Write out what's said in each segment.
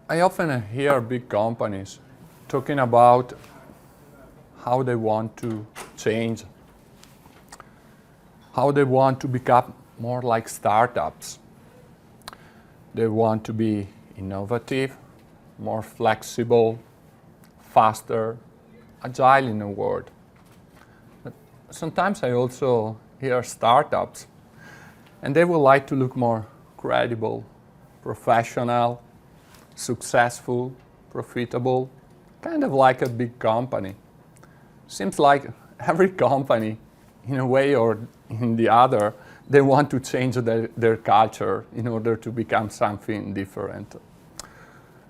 I often hear big companies talking about how they want to change, how they want to become more like startups. They want to be innovative, more flexible, faster, agile in a word. But sometimes I also hear startups, and they would like to look more credible, professional, successful, profitable, kind of like a big company. Seems like every company, in a way or in the other, they want to change their culture in order to become something different.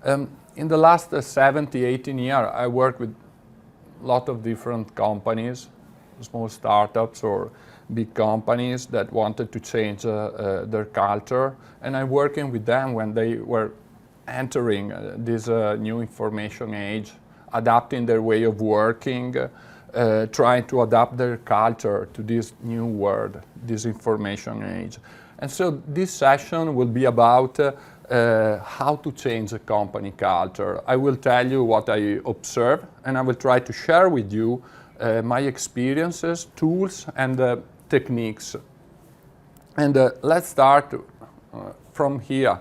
In the last 17, 18 years, I worked with a lot of different companies, small startups or big companies that wanted to change their culture. And I'm working with them when they were entering this new information age, adapting their way of working, trying to adapt their culture to this new world, this information age. And so this session will be about how to change a company culture. I will tell you what I observe, and I will try to share with you my experiences, tools, and techniques. And let's start from here.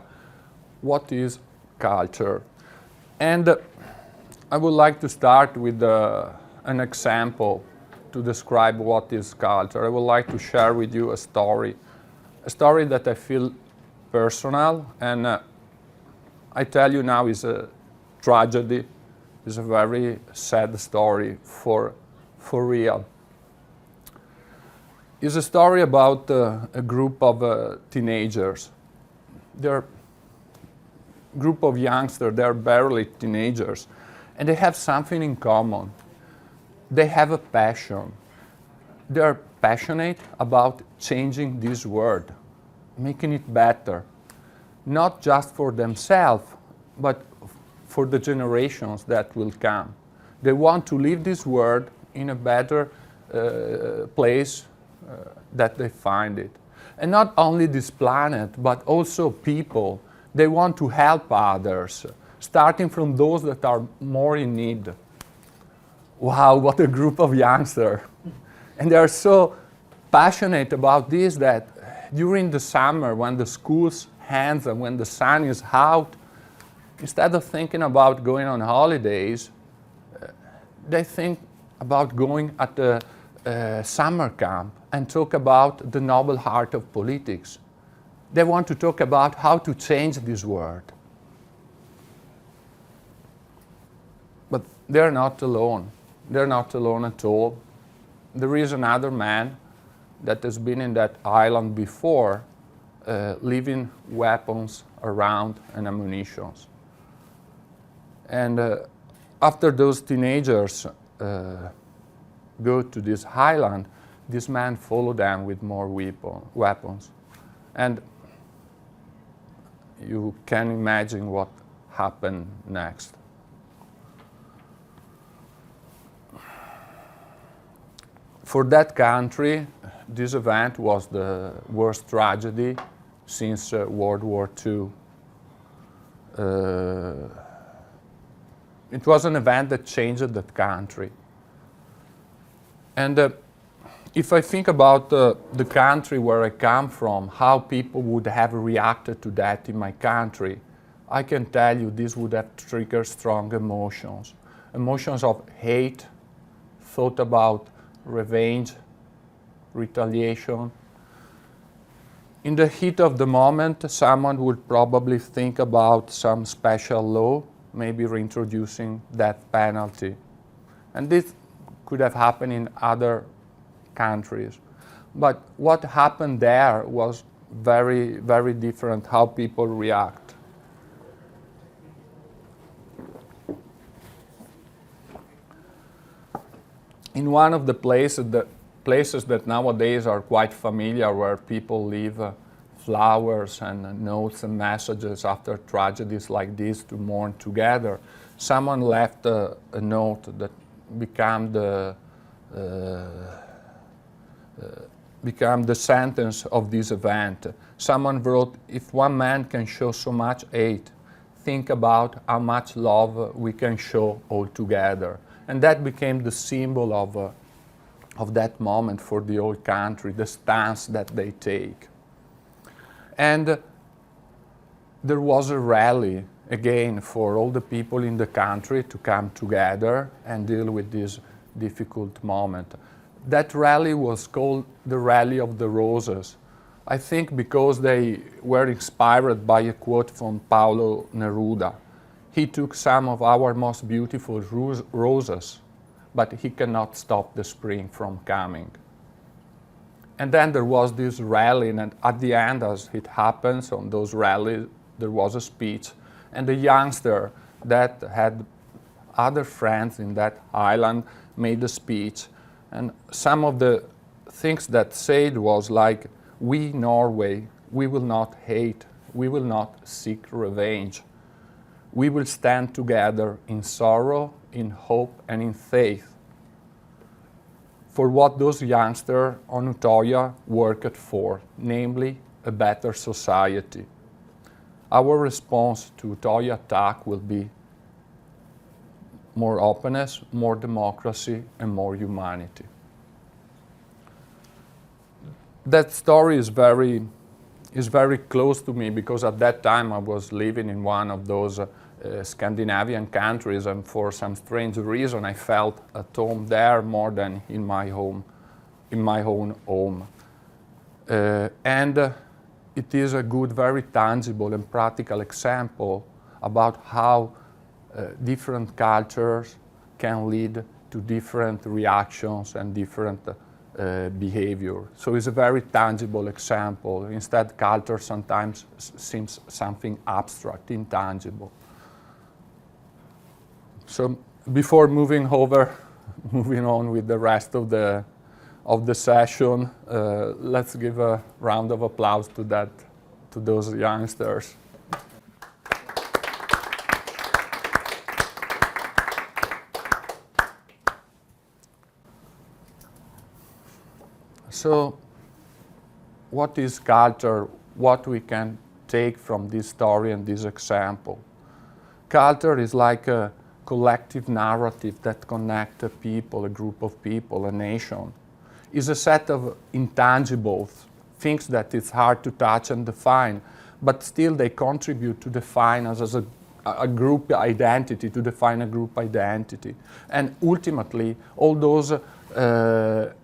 What is culture? And I would like to start with an example to describe what is culture. I would like to share with you a story that I feel personal, and I tell you now is a tragedy, is a very sad story for real. It's a story about a group of teenagers. They're a group of youngsters, they're barely teenagers, and they have something in common. They have a passion. They're passionate about changing this world, making it better, not just for themselves, but for the generations that will come. They want to leave this world in a better place that they find it. And not only this planet, but also people. They want to help others, starting from those that are more in need. Wow, what a group of youngsters. And they are so passionate about this that during the summer, when the schools ends and when the sun is out, instead of thinking about going on holidays, they think about going at a summer camp and talk about the noble art of politics. They want to talk about how to change this world. But they're not alone. They're not alone at all. There is another man that has been in that island before, leaving weapons around and ammunition. And after those teenagers go to this island, this man followed them with more weapons. And you can imagine what happened next. For that country, this event was the worst tragedy since World War II. It was an event that changed that country. And if I think about the country where I come from, how people would have reacted to that in my country, I can tell you this would have triggered strong emotions. Emotions of hate, thought about revenge, retaliation. In the heat of the moment, someone would probably think about some special law, maybe reintroducing death penalty. And this could have happened in other countries. But what happened there was very, very different how people react. In one of the places that nowadays are quite familiar, where people leave flowers and notes and messages after tragedies like this to mourn together, someone left a note that became the sentence of this event. Someone wrote, "If one man can show so much hate, think about how much love we can show all together. And that became the symbol of that moment for the whole country, the stance that they take. And there was a rally, again, for all the people in the country to come together and deal with this difficult moment. That rally was called the Rally of the Roses. I think because they were inspired by a quote from Paolo Neruda. He took some of our most beautiful roses, but he cannot stop the spring from coming. And then there was this rally, and at the end, as it happens on those rallies, there was a speech, and the youngster that had other friends in that island made a speech. And some of the things that said was like, we, Norway, we will not hate, we will not seek revenge. We will stand together in sorrow, in hope, and in faith for what those youngsters on Utoya worked for, namely a better society. Our response to Utoya attack will be more openness, more democracy, and more humanity. That story is very close to me because at that time I was living in one of those Scandinavian countries, and for some strange reason I felt at home there more than in my own home. It is a good, very tangible and practical example about how different cultures can lead to different reactions and different behavior. So it's a very tangible example. Instead, culture sometimes seems something abstract, intangible. So before moving on with the rest of the session, let's give a round of applause to those youngsters. So what is culture? What we can take from this story and this example? Culture is like a collective narrative that connects a people, a group of people, a nation. It's a set of intangibles, things that it's hard to touch and define, but still they contribute to define us as a group identity, to define a group identity. And ultimately, all those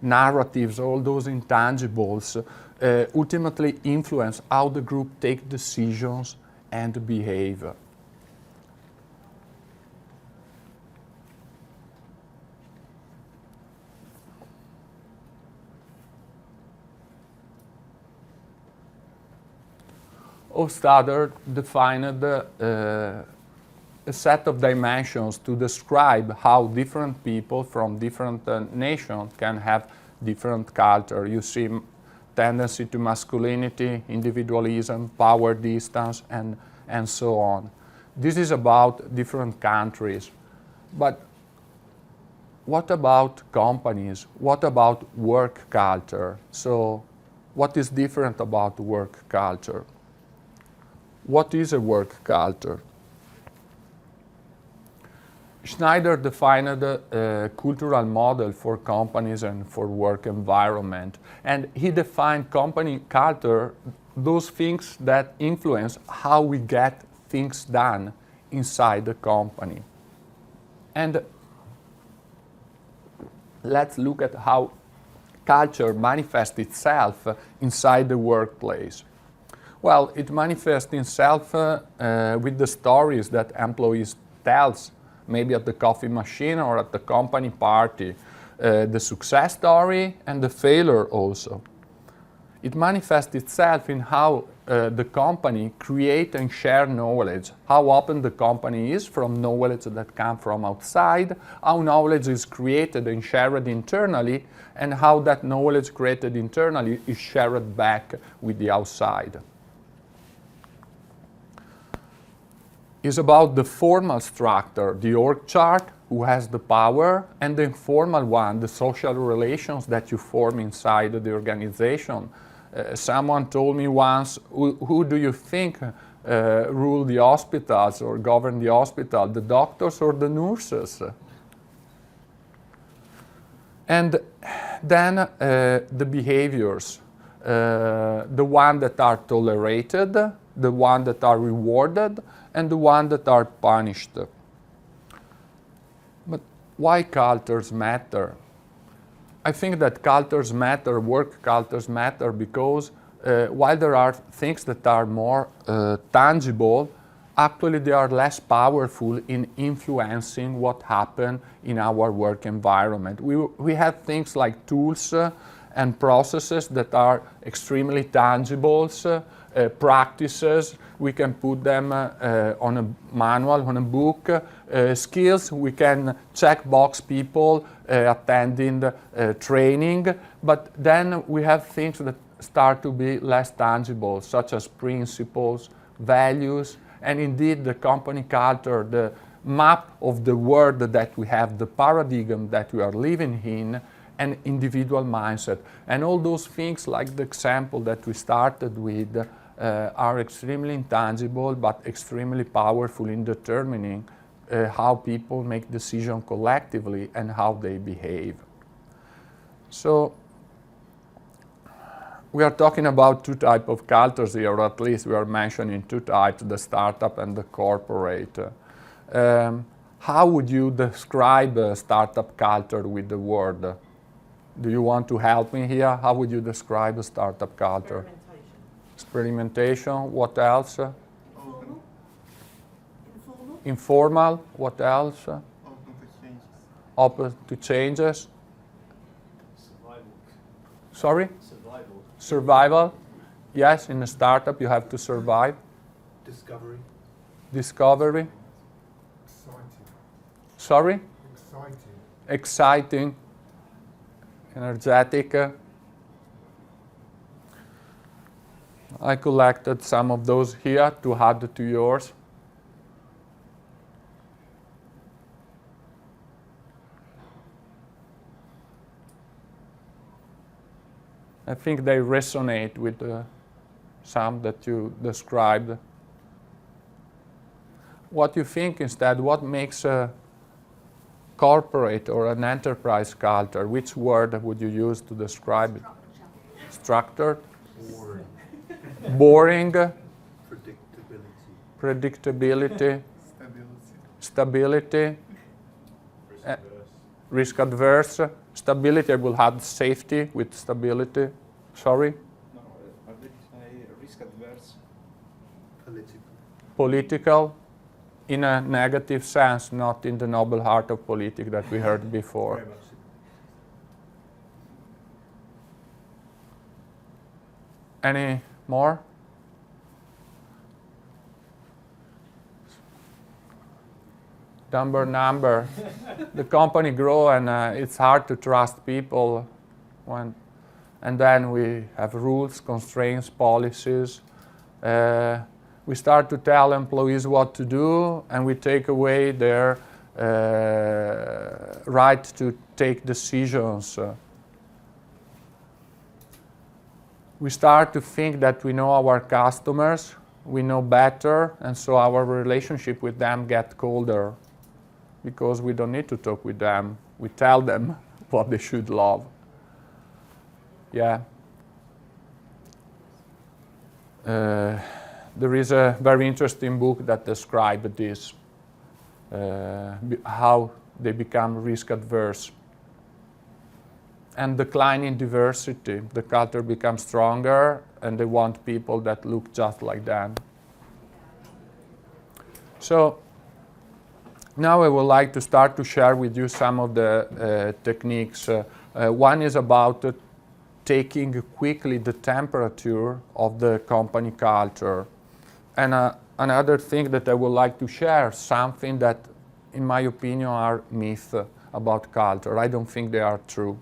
narratives, all those intangibles ultimately influence how the group takes decisions and behave. Hofstadter defined a set of dimensions to describe how different people from different nations can have different culture. You see tendency to masculinity, individualism, power distance, and so on. This is about different countries. But what about companies? What about work culture? So what is different about work culture? What is a work culture? Schneider defined a cultural model for companies and for work environment. And he defined company culture, those things that influence how we get things done inside the company. And let's look at how culture manifests itself inside the workplace. Well, it manifests itself with the stories that employees tell, maybe at the coffee machine or at the company party, the success story and the failure also. It manifests itself in how the company create and share knowledge, how open the company is from knowledge that comes from outside, how knowledge is created and shared internally, and how that knowledge created internally is shared back with the outside. Is about the formal structure, the org chart, who has the power, and the informal one, the social relations that you form inside the organization. Someone told me once, who do you think rule the hospitals or govern the hospital, the doctors or the nurses? And then the behaviors, the ones that are tolerated, the ones that are rewarded, and the ones that are punished. But why cultures matter? I think that cultures matter, work cultures matter, because while there are things that are more tangible, actually they are less powerful in influencing what happens in our work environment. We have things like tools and processes that are extremely tangible, practices, we can put them on a manual, on a book, skills, we can check box people attending training, but then we have things that start to be less tangible, such as principles, values, and indeed the company culture, the map of the world that we have, the paradigm that we are living in, and individual mindset. And all those things, like the example that we started with, are extremely intangible but extremely powerful in determining how people make decisions collectively and how they behave. So we are talking about two types of cultures here, or at least we are mentioning two types, the startup and the corporate. How would you describe a startup culture with the word? Do you want to help me here? How would you describe a startup culture? Experimentation. What else? Informal. What else? Open to changes. Survival. Sorry? Survival. Yes, in a startup you have to survive. Discovery. Discovery. Exciting. Sorry? Exciting. Exciting. Energetic. I collected some of those here to add to yours. I think they resonate with some that you described. What you think instead, what makes a corporate or an enterprise culture? Which word would you use to describe it? Structured? Boring. Boring? Predictability. Predictability? Stability. Stability? Risk adverse? Stability, I will add safety with stability. Sorry? No, I did say risk adverse. Political. Political? In a negative sense, not in the noble art of politics that we heard before. Very much. Any more? Number. The company grow and it's hard to trust people and then we have rules, constraints, policies. We start to tell employees what to do and we take away their right to take decisions. We start to think that we know our customers, we know better, and so our relationship with them gets colder because we don't need to talk with them. We tell them what they should love. Yeah. There is a very interesting book that describes this, how they become risk adverse. And declining diversity, the culture becomes stronger and they want people that look just like them. So now I would like to start to share with you some of the techniques. One is about taking quickly the temperature of the company culture. And another thing that I would like to share, something that in my opinion are myths about culture. I don't think they are true.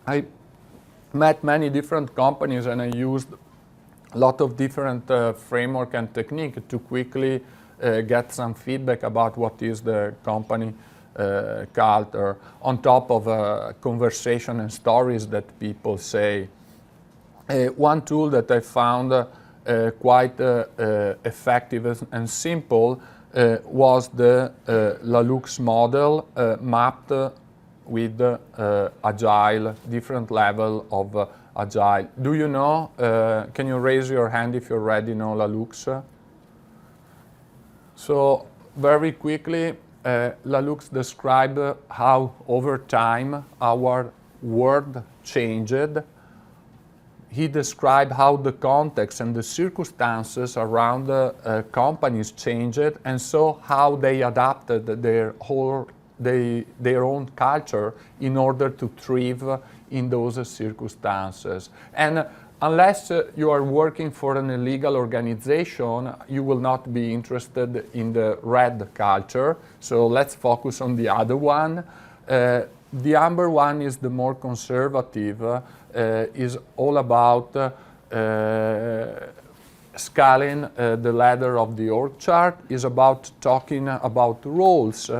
I met many different companies and I used a lot of different framework and technique to quickly get some feedback about what is the company culture on top of conversation and stories that people say. One tool that I found quite effective and simple was the LaLux model mapped with Agile, different level of Agile. Do you know, can you raise your hand if you already know LaLux? So very quickly, LaLux described how over time our world changed. He described how the context and the circumstances around companies changed, and so how they adapted their own culture in order to thrive in those circumstances. And unless you are working for an illegal organization, you will not be interested in the red culture. So let's focus on the other one. The amber one is the more conservative, is all about scaling the ladder of the org chart, is about talking about roles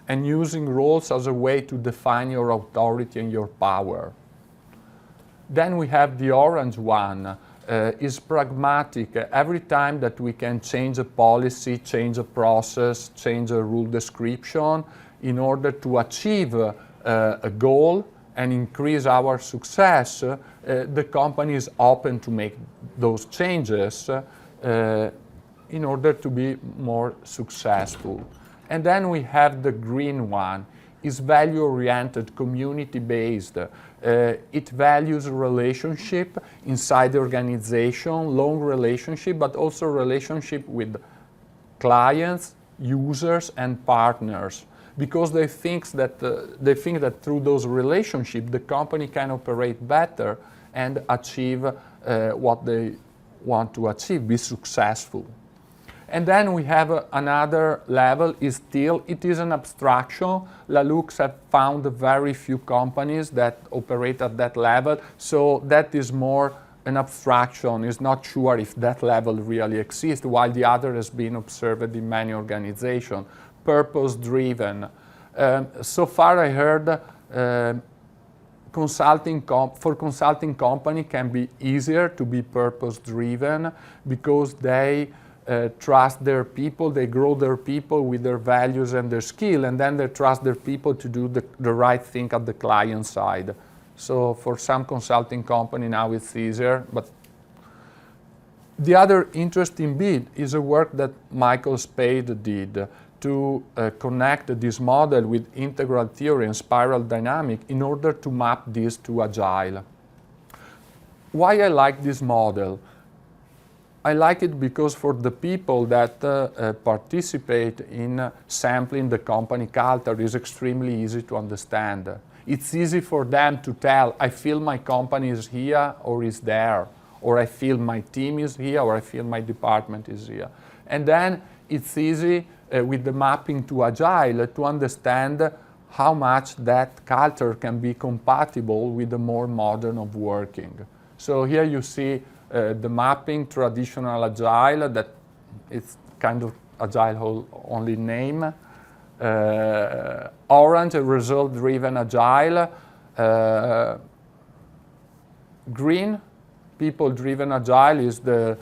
and using roles as a way to define your authority and your power. Then we have the orange one, is pragmatic. Every time that we can change a policy, change a process, change a rule description in order to achieve a goal and increase our success, the company is open to make those changes in order to be more successful. And then we have the green one, is value-oriented, community-based. It values relationship inside the organization, long relationship, but also relationship with clients, users, and partners, because they think that through those relationships the company can operate better and achieve what they want to achieve, be successful. And then we have another level, it is an abstraction. LaLux have found very few companies that operate at that level, so that is more an abstraction. It's not sure if that level really exists, while the other has been observed in many organizations. Purpose-driven. So far I heard for consulting company can be easier to be purpose-driven because they trust their people, they grow their people with their values and their skill, and then they trust their people to do the right thing at the client side. So for some consulting company now it's easier, but the other interesting bit is a work that Michael Spade did to connect this model with integral theory and spiral dynamic in order to map this to Agile. Why I like this model? I like it because for the people that participate in sampling the company culture, it's extremely easy to understand. It's easy for them to tell, I feel my company is here or is there, or I feel my team is here, or I feel my department is here. And then it's easy with the mapping to Agile to understand how much that culture can be compatible with the more modern of working. So here you see the mapping, traditional Agile, that it's kind of Agile only name. Orange, a result-driven Agile. Green, people-driven Agile is the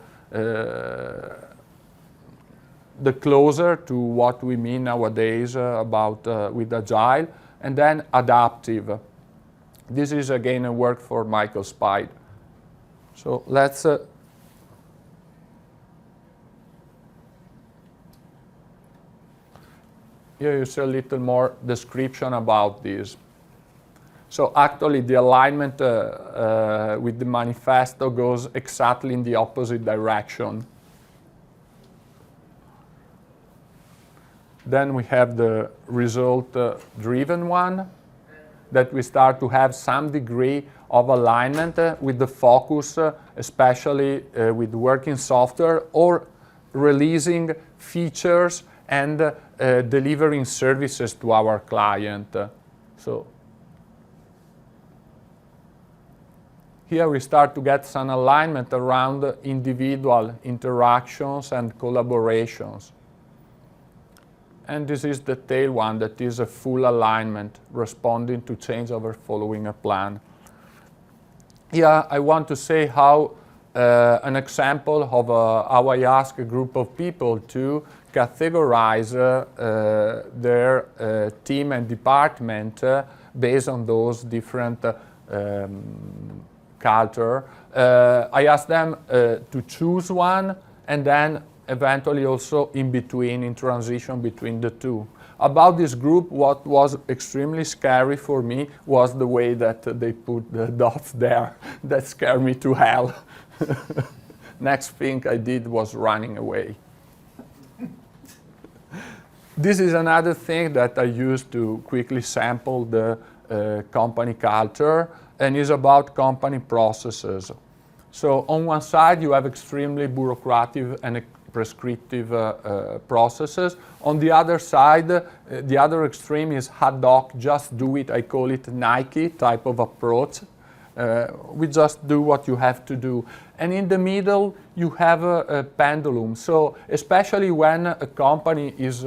closer to what we mean nowadays about with Agile. And then adaptive. This is again a work for Michael Spade. So let's here you see a little more description about this. So actually the alignment with the manifesto goes exactly in the opposite direction. Then we have the result-driven one, that we start to have some degree of alignment with the focus, especially with working software or releasing features and delivering services to our client. So here we start to get some alignment around individual interactions and collaborations. And this is the tail one, that is a full alignment, responding to change over following a plan. here I want to say how an example of how I ask a group of people to categorize their team and department based on those different culture. I ask them to choose one and then eventually also in between, in transition between the two. About this group, what was extremely scary for me was the way that they put the dots there. That scared me to hell. Next thing I did was running away. This is another thing that I use to quickly sample the company culture, and is about company processes. So on one side, you have extremely bureaucratic and prescriptive processes. On the other side, the other extreme is ad hoc, just do it. I call it Nike type of approach. We just do what you have to do. And in the middle, you have a pendulum. So especially when a company is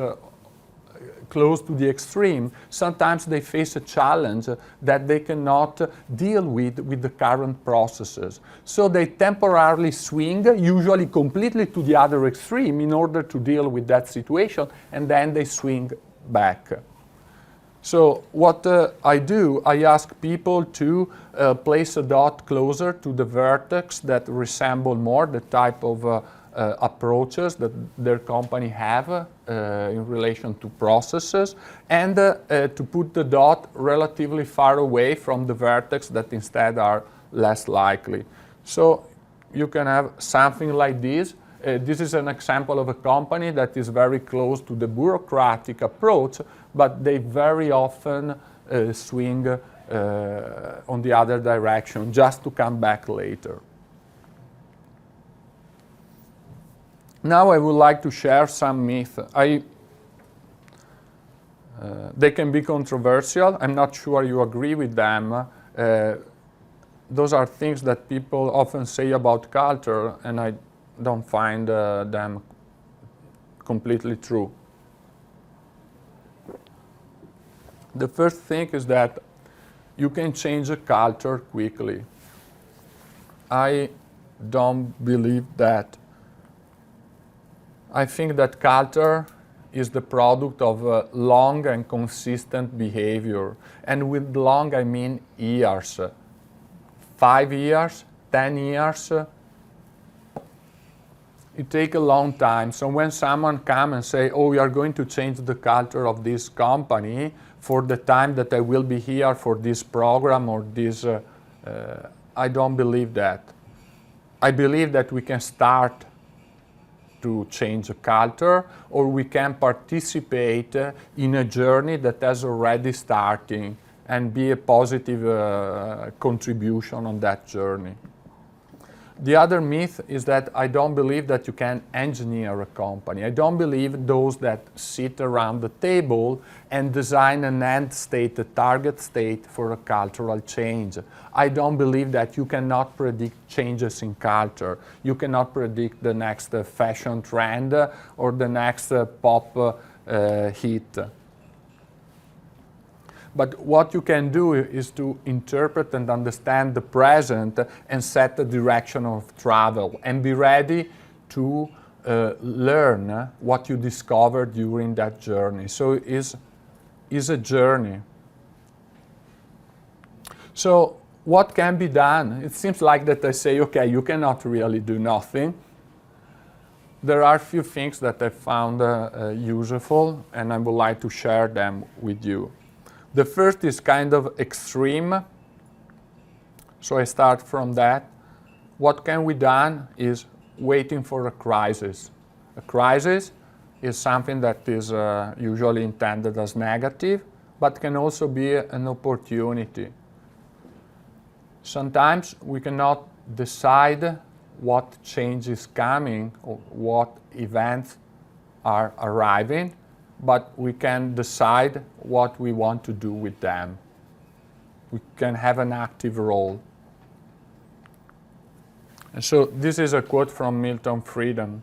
close to the extreme, sometimes they face a challenge that they cannot deal with the current processes. So they temporarily swing, usually completely to the other extreme in order to deal with that situation, and then they swing back. So what I do, I ask people to place a dot closer to the vertex that resemble more the type of approaches that their company have in relation to processes, and to put the dot relatively far away from the vertex that instead are less likely. So you can have something like this. This is an example of a company that is very close to the bureaucratic approach, but they very often swing on the other direction just to come back later. Now I would like to share some myths. They can be controversial. I'm not sure you agree with them. Those are things that people often say about culture, and I don't find them completely true. The first thing is that you can change a culture quickly. I don't believe that. I think that culture is the product of long and consistent behavior. And with long, I mean years. 5 years, 10 years. It takes a long time. So when someone comes and say, oh, we are going to change the culture of this company for the time that I will be here for this program or this, I don't believe that. I believe that we can start to change a culture, or we can participate in a journey that has already started and be a positive contribution on that journey. The other myth is that I don't believe that you can engineer a company. I don't believe those that sit around the table and design an end state, a target state for a cultural change. I don't believe that you cannot predict changes in culture. You cannot predict the next fashion trend or the next pop hit. But what you can do is to interpret and understand the present and set the direction of travel and be ready to learn what you discovered during that journey. So it is a journey. So what can be done? It seems like that I say, okay, you cannot really do nothing. There are a few things that I found useful, and I would like to share them with you. The first is kind of extreme, so I start from that. What can be done is waiting for a crisis. A crisis is something that is usually intended as negative, but can also be an opportunity. Sometimes we cannot decide what change is coming or what events are arriving, but we can decide what we want to do with them. We can have an active role. And so this is a quote from Milton Friedman.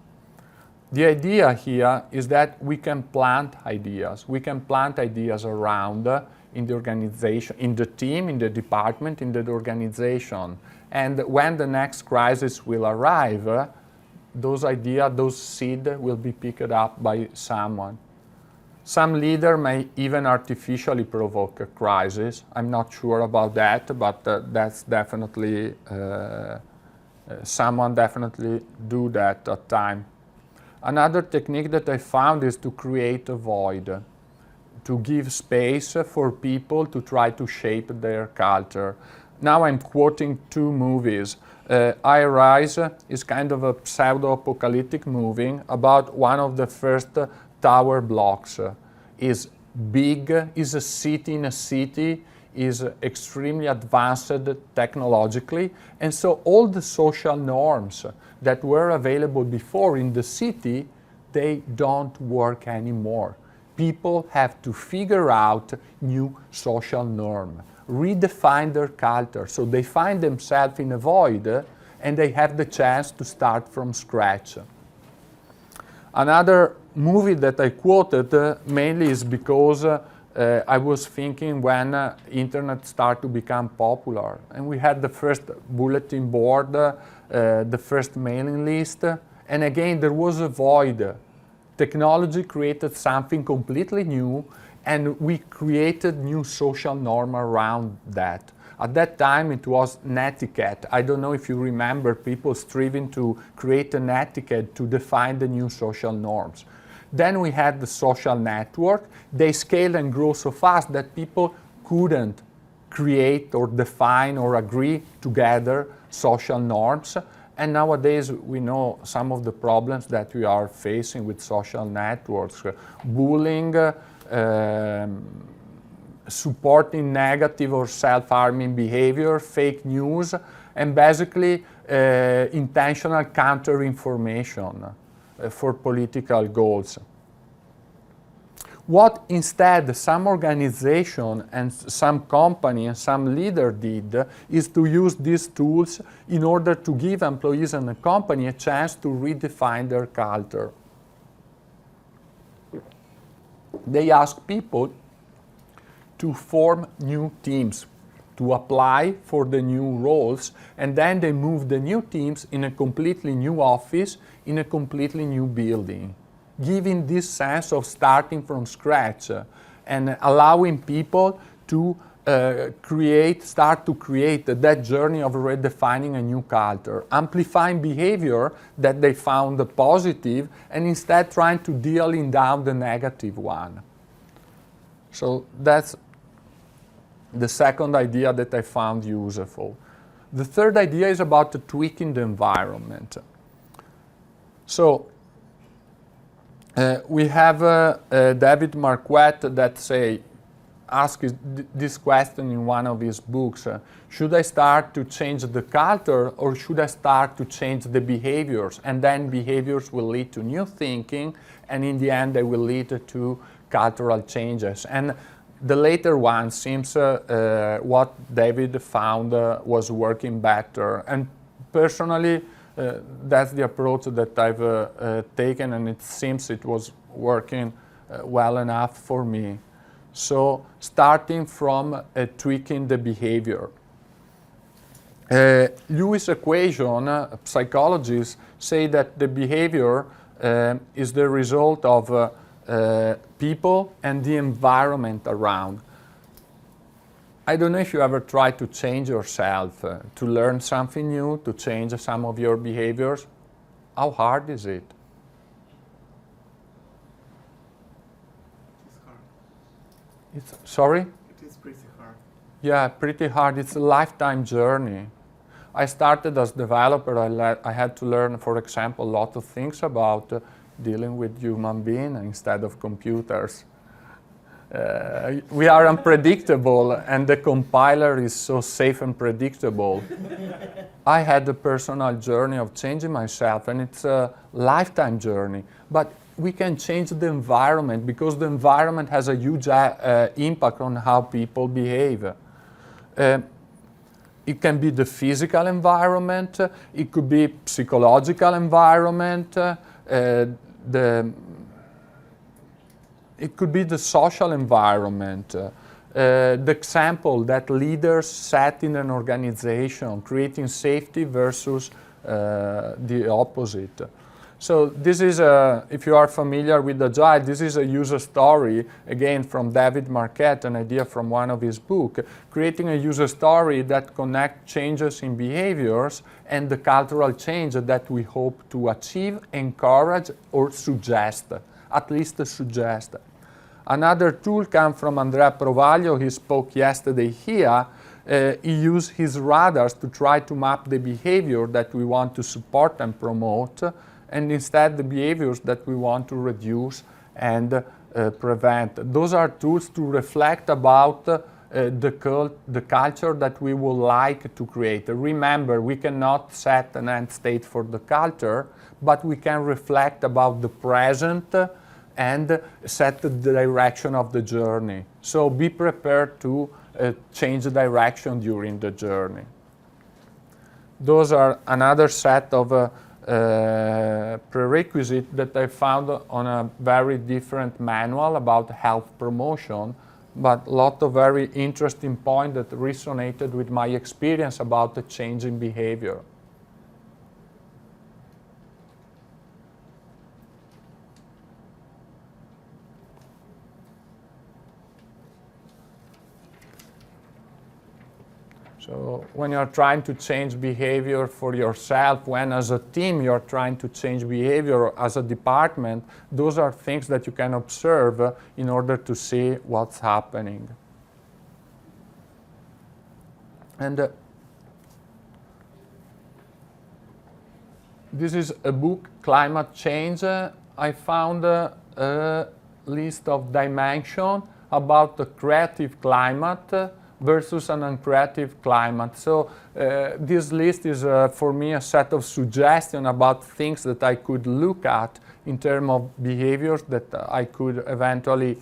The idea here is that we can plant ideas. We can plant ideas around in the organization, in the team, in the department, in the organization. And when the next crisis will arrive, those ideas, those seeds will be picked up by someone. Some leader may even artificially provoke a crisis. I'm not sure about that, but that's definitely, someone definitely do that at time. Another technique that I found is to create a void, to give space for people to try to shape their culture. Now I'm quoting two movies. I Rise is kind of a pseudo-apocalyptic movie about one of the first tower blocks. Is big, is a city in a city, is extremely advanced technologically, and so all the social norms that were available before in the city, they don't work anymore. People have to figure out new social norm, redefine their culture, so they find themselves in a void and they have the chance to start from scratch. Another movie that I quoted mainly is because I was thinking when internet started to become popular, and we had the first bulletin board, the first mailing list, and again there was a void. Technology created something completely new, and we created new social norm around that. At that time it was netiquette. I don't know if you remember people striving to create an etiquette to define the new social norms. Then we had the social network. They scaled and grew so fast that people couldn't create or define or agree together social norms. And nowadays we know some of the problems that we are facing with social networks. Bullying, supporting negative or self-harming behavior, fake news, and basically intentional counter-information for political goals. What instead some organization and some company and some leader did is to use these tools in order to give employees and the company a chance to redefine their culture. They ask people to form new teams, to apply for the new roles, and then they move the new teams in a completely new office, in a completely new building, giving this sense of starting from scratch and allowing people to start to create that journey of redefining a new culture, amplifying behavior that they found positive and instead trying to dealing down the negative one. So that's the second idea that I found useful. The third idea is about tweaking the environment. So we have David Marquette that asks this question in one of his books. Should I start to change the culture or should I start to change the behaviors? And then behaviors will lead to new thinking, and in the end they will lead to cultural changes. And the later one seems what David found was working better. And personally, that's the approach that I've taken, and it seems it was working well enough for me. So starting from tweaking the behavior. Lewis' equation, psychologists say that the behavior is the result of people and the environment around. I don't know if you ever tried to change yourself, to learn something new, to change some of your behaviors. How hard is it? It's hard. Sorry? It is pretty hard. Yeah, pretty hard. It's a lifetime journey. I started as developer. I had to learn, for example, a lot of things about dealing with human beings instead of computers. We are unpredictable, and the compiler is so safe and predictable. I had a personal journey of changing myself, and it's a lifetime journey. But we can change the environment because the environment has a huge impact on how people behave. It can be the physical environment, it could be psychological environment, it could be the social environment. the example that leaders set in an organization, creating safety versus the opposite. So this is, if you are familiar with Agile, this is a user story, again from David Marquette, an idea from one of his books, creating a user story that connects changes in behaviors and the cultural change that we hope to achieve, encourage, or suggest, at least suggest. Another tool comes from Andrea Provaglio. He spoke yesterday here. He used his radars to try to map the behavior that we want to support and promote, and instead the behaviors that we want to reduce and prevent. Those are tools to reflect about the culture that we would like to create. Remember, we cannot set an end state for the culture, but we can reflect about the present and set the direction of the journey. So be prepared to change the direction during the journey. Those are another set of prerequisites that I found on a very different manual about health promotion, but a lot of very interesting points that resonated with my experience about the change in behavior. So when you're trying to change behavior for yourself, when as a team you're trying to change behavior, or as a department, those are things that you can observe in order to see what's happening. And this is a book, Climate Change. I found a list of dimensions about the creative climate versus an uncreative climate. So this list is for me a set of suggestions about things that I could look at in terms of behaviors that I could eventually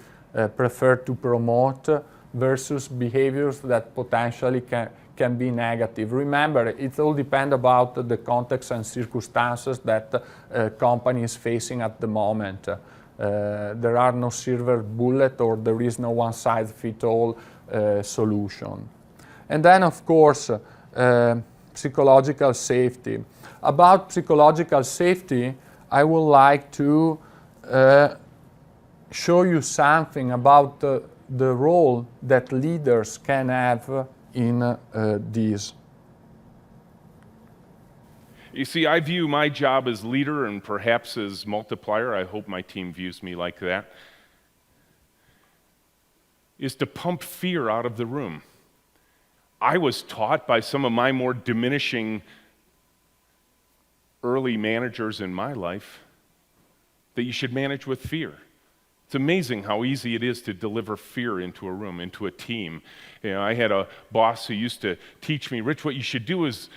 prefer to promote versus behaviors that potentially can be negative. Remember, it all depends about the context and circumstances that a company is facing at the moment. There are no silver bullet, or there is no one-size-fits-all solution. And then, of course, psychological safety. About psychological safety, I would like to show you something about the role that leaders can have in this. You see, I view my job as leader and perhaps as multiplier. I hope my team views me like that. Is to pump fear out of the room. I was taught by some of my more diminishing early managers in my life that you should manage with fear. It's amazing how easy it is to deliver fear into a room, into a team. You know, I had a boss who used to teach me, Rich, what you should do is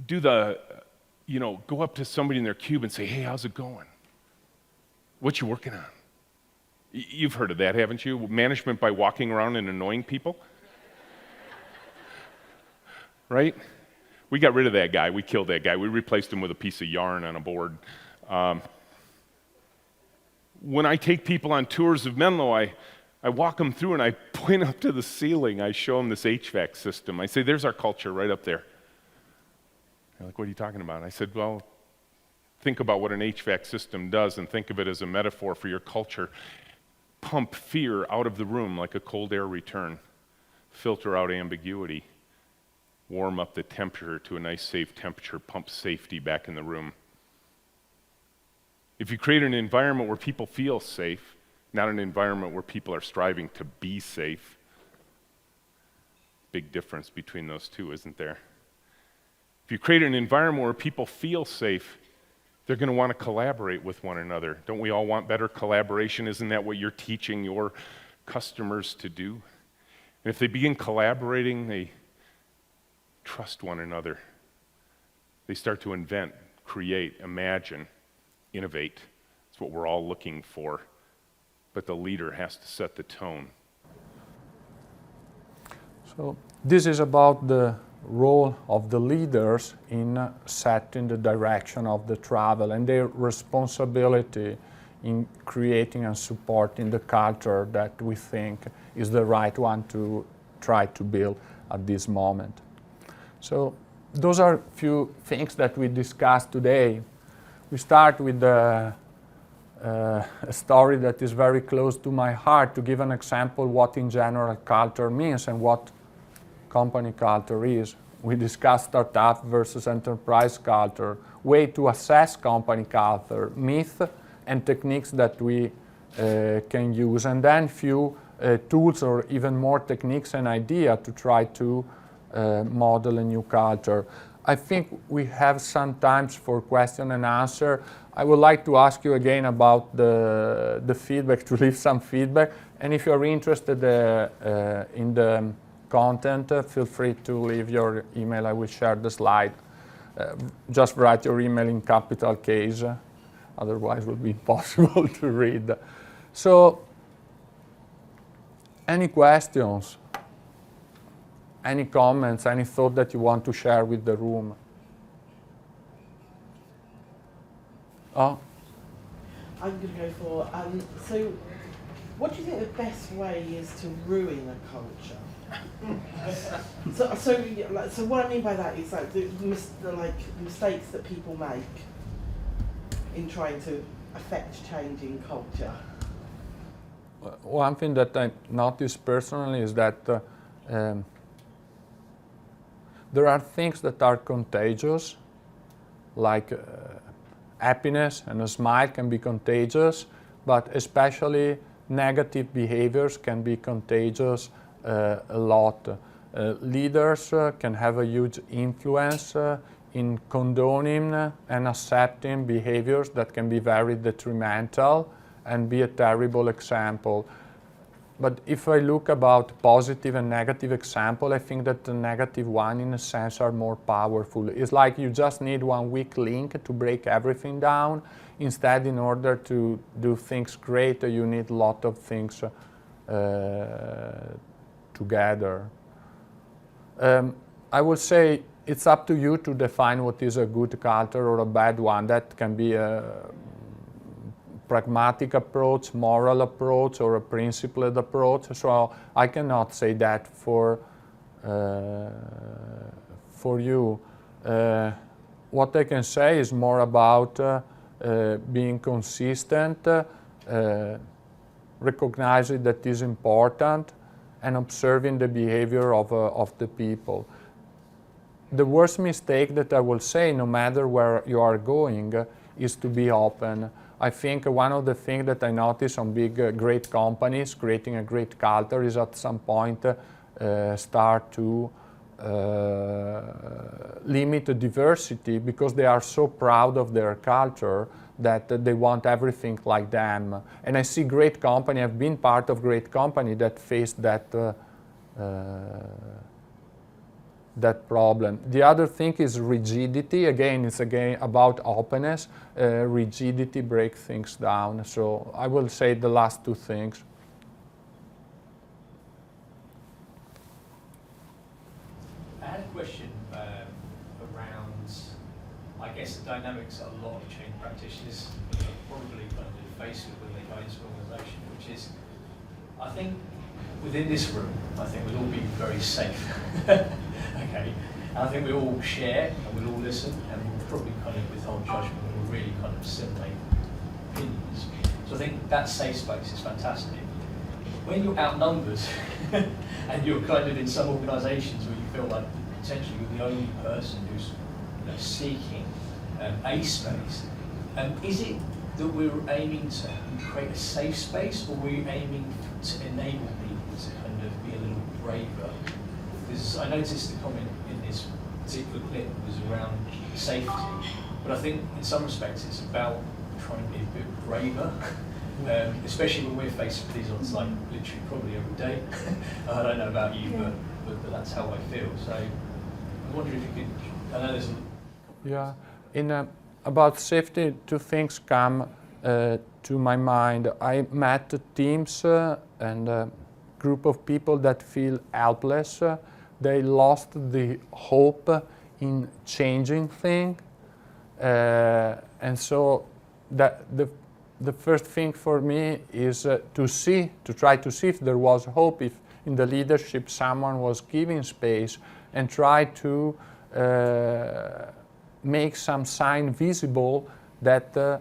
go up to somebody in their cube and say, hey, how's it going? What you working on? You've heard of that, haven't you? Management by walking around and annoying people. Right? We got rid of that guy. We killed that guy. We replaced him with a piece of yarn on a board. When I take people on tours of Menlo, I walk them through and I point up to the ceiling. I show them this HVAC system. I say, there's our culture right up there. They're like, what are you talking about? I said, well, think about what an HVAC system does and think of it as a metaphor for your culture. Pump fear out of the room like a cold air return. Filter out ambiguity. Warm up the temperature to a nice safe temperature. Pump safety back in the room. If you create an environment where people feel safe, not an environment where people are striving to be safe, big difference between those two, isn't there? If you create an environment where people feel safe, they're going to want to collaborate with one another. Don't we all want better collaboration? Isn't that what you're teaching your customers to do? And if they begin collaborating, they trust one another. They start to invent, create, imagine, innovate. That's what we're all looking for. But the leader has to set the tone. So this is about the role of the leaders in setting the direction of the travel and their responsibility in creating and supporting the culture that we think is the right one to try to build at this moment. So those are a few things that we discussed today. We start with a story that is very close to my heart to give an example what in general culture means and what company culture is. We discussed startup versus enterprise culture, way to assess company culture, myth and techniques that we can use, and then few tools or even more techniques and ideas to try to model a new culture. I think we have some times for question and answer. I would like to ask you again about the feedback, to leave some feedback, and if you're interested in the content, feel free to leave your email. I will share the slide. Just write your email in capital case, otherwise it will be impossible to read. So, any questions? Any comments, any thought that you want to share with the room? Oh? I'm going to go for, so what do you think the best way is to ruin a culture? So what I mean by that is like the mistakes that people make in trying to affect change in culture. One thing that I noticed personally is that there are things that are contagious, like happiness and a smile can be contagious, but especially negative behaviors can be contagious a lot. Leaders can have a huge influence in condoning and accepting behaviors that can be very detrimental and be a terrible example. But if I look about positive and negative example, I think that the negative one in a sense are more powerful. It's like you just need one weak link to break everything down. Instead, in order to do things great, you need a lot of things together. I would say it's up to you to define what is a good culture or a bad one. That can be a pragmatic approach, moral approach, or a principled approach. So I cannot say that for you. What I can say is more about being consistent, recognizing that is important, and observing the behavior of the people. The worst mistake that I will say, no matter where you are going, is to be open. I think one of the things that I notice on big, great companies creating a great culture is at some point start to limit the diversity because they are so proud of their culture that they want everything like them. And I see great company, I've been part of great company that faced that problem. The other thing is rigidity. Again, it's about openness. Rigidity breaks things down. So I will say the last two things. I had a question around, I guess, the dynamics that a lot of change practitioners probably kind of face with when they go into an organisation, which is, I think, within this room, I think we'll all be very safe. Okay, and I think we all share and we'll all listen and we'll probably kind of withhold judgment and we'll really kind of assimilate opinions. So I think that safe space is fantastic. When you're outnumbered and you're kind of in some organisations where you feel like potentially you're the only person who's seeking a space, is it that we're aiming to create a safe space, or we're aiming to enable people to kind of be a little braver? Because I noticed the comment in this particular clip was around safety, but I think in some respects it's about trying to be a bit braver, especially when we're faced with these odds like literally probably every day. I don't know about you, but that's how I feel. So I wonder if you could, I know there's about safety, two things come to my mind. I met teams and a group of people that feel helpless. They lost the hope in changing things. And so that the first thing for me is to try to see if there was hope, if in the leadership someone was giving space, and try to make some sign visible that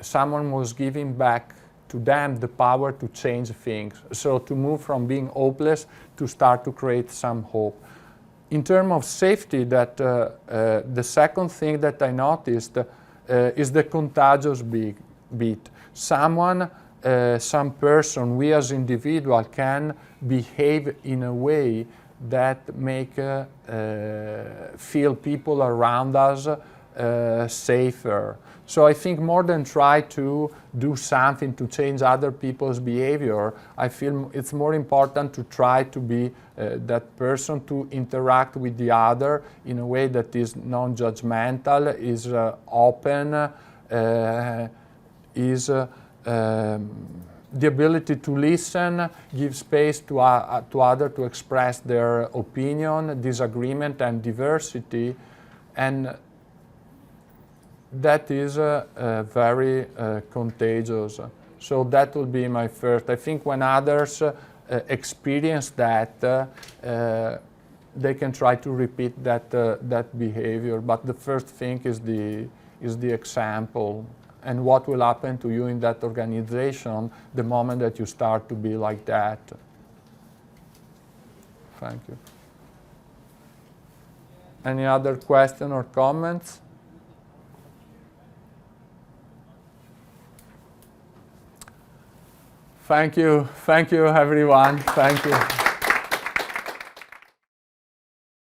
someone was giving back to them the power to change things. So to move from being hopeless to start to create some hope. In terms of safety, that the second thing that I noticed is the contagious bit. Someone, some person, we as individual can behave in a way that make feel people around us safer. So I think more than try to do something to change other people's behavior, I feel it's more important to try to be that person, to interact with the other in a way that is non-judgmental, is open, is the ability to listen, give space to others to express their opinion, disagreement, and diversity, and that is very contagious. So that will be my first. I think when others experience that, they can try to repeat that behavior. But the first thing is the example, and what will happen to you in that organization the moment that you start to be like that. Thank you. Any other question or comments? Thank you, everyone. Thank you.